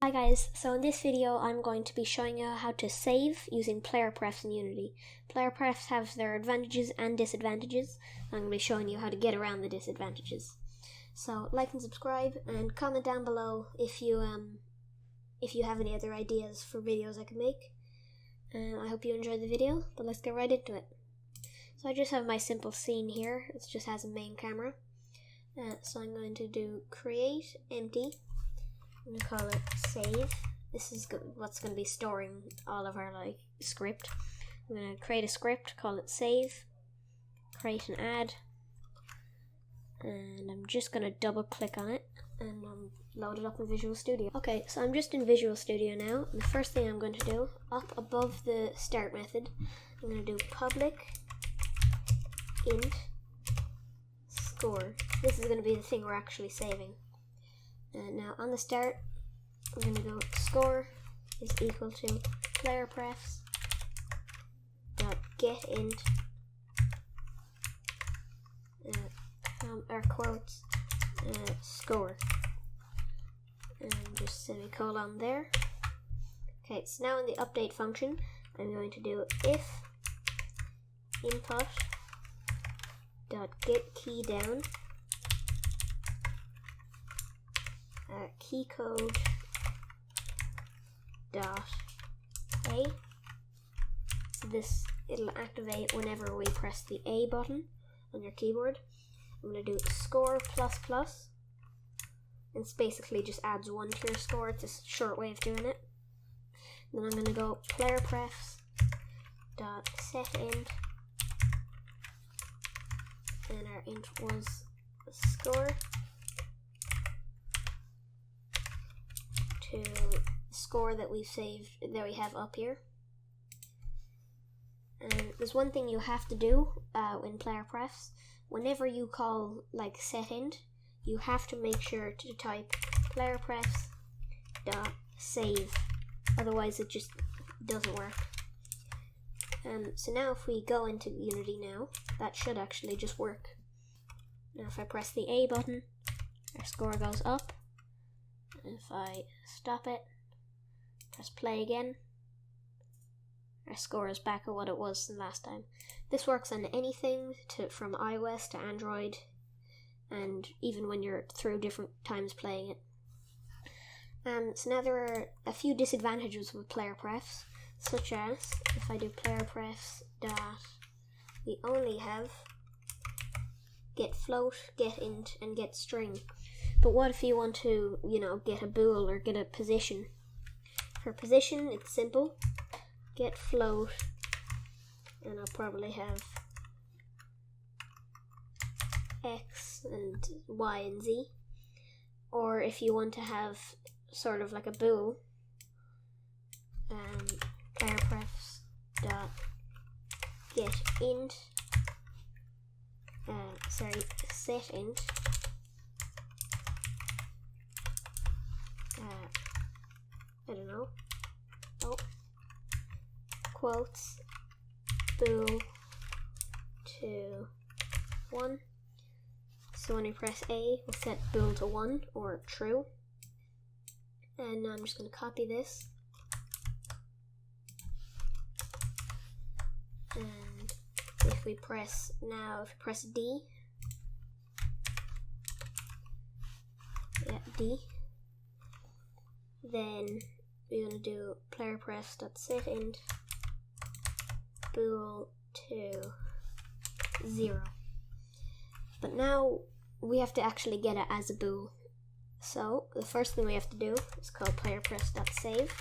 Hi guys, so in this video I'm going to be showing you how to save using player prefs in Unity. Player prefs have their advantages and disadvantages. I'm going to be showing you how to get around the disadvantages. So like and subscribe and comment down below if you have any other ideas for videos I could make. I hope you enjoyed the video, but let's get right into it. So I just have my simple scene here. It just has a main camera. So I'm going to do create empty. I'm going to call it save. This is what's going to be storing all of our script. I'm going to create a script, call it save, create an add, and I'm just going to double click on it and load it up in Visual Studio. Okay, so I'm just in Visual Studio now. And the first thing I'm going to do, up above the start method, I'm going to do public int score. This is going to be the thing we're actually saving. Now on the start, I'm going to go score is equal to player prefs dot get int quotes score, and just semicolon there. Okay, so now in the update function, I'm going to do if input dot get key down key code dot A. So this, it'll activate whenever we press the A button on your keyboard. I'm going to do score plus plus, and it's basically just adds 1 to your score. It's a short way of doing it. Then I'm going to go player prefs dot set int, and our int was score, to score that we've saved, that we have up here. And there's one thing you have to do in player prefs. Whenever you call set int, you have to make sure to type player prefs dot save, otherwise it just doesn't work. So now if we go into Unity now, that should actually just work. Now if I press the A button, our score goes up. If I stop it, press play again, our score is back at what it was last time. This works on anything from iOS to Android, and even when you're through different times playing it. So now there are a few disadvantages with player prefs, such as if I do player prefs dot, we only have get float, get int, and get string. But what if you want to, get a bool or get a position? For position, it's simple. Get float, and I'll probably have X and Y and Z. Or if you want to have sort of like a bool, player prefs dot get int, set int, I don't know, quotes bool to 1. So when we press A, we'll set bool to 1 or true. And now I'm just going to copy this. And if we press D, D, then we're going to do player prefs dot set int bool to 0. But now we have to actually get it as a bool. So the first thing we have to do is call player prefs dot save.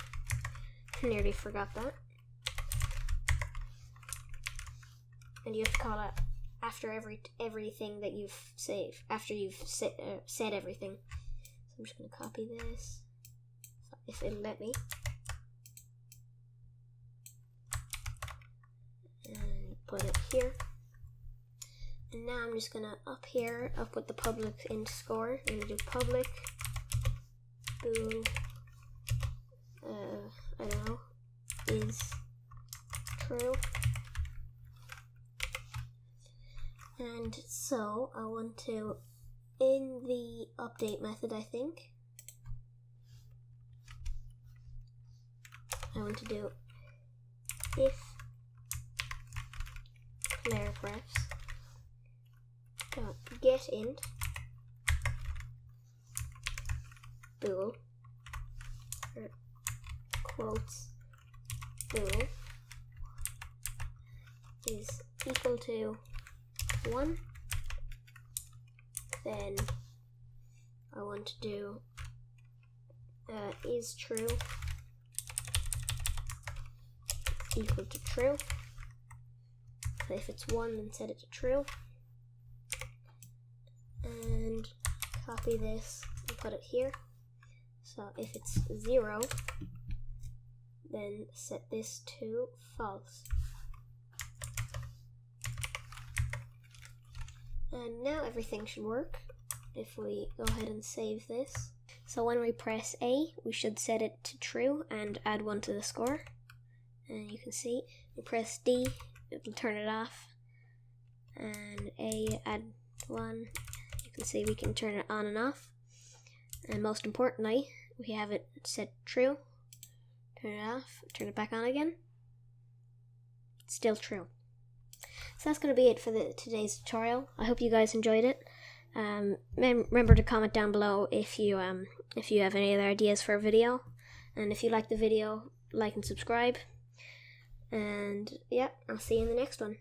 Nearly forgot that. And you have to call it after everything that you've saved, after you've said everything. So I'm just going to copy this, if it'll let me, and put it here. And now I'm just going to up with the public int score, I'm going to do public bool, I don't know, is true. And so I want to, in the update method, I think, I want to do if player prefs dot get int bool or quotes bool is equal to 1. Then I want to do is true equal to true. So if it's 1, then set it to true. And copy this and put it here. So if it's 0, then set this to false. And now everything should work if we go ahead and save this. So when we press A, we should set it to true and add 1 to the score. And you can see, we press D, it'll turn it off. And A, add 1. You can see we can turn it on and off. And most importantly, we have it set true. Turn it off, turn it back on again. It's still true. So that's going to be it for today's tutorial. I hope you guys enjoyed it. Remember to comment down below if you have any other ideas for a video. And if you like the video, like and subscribe. And yeah, I'll see you in the next one.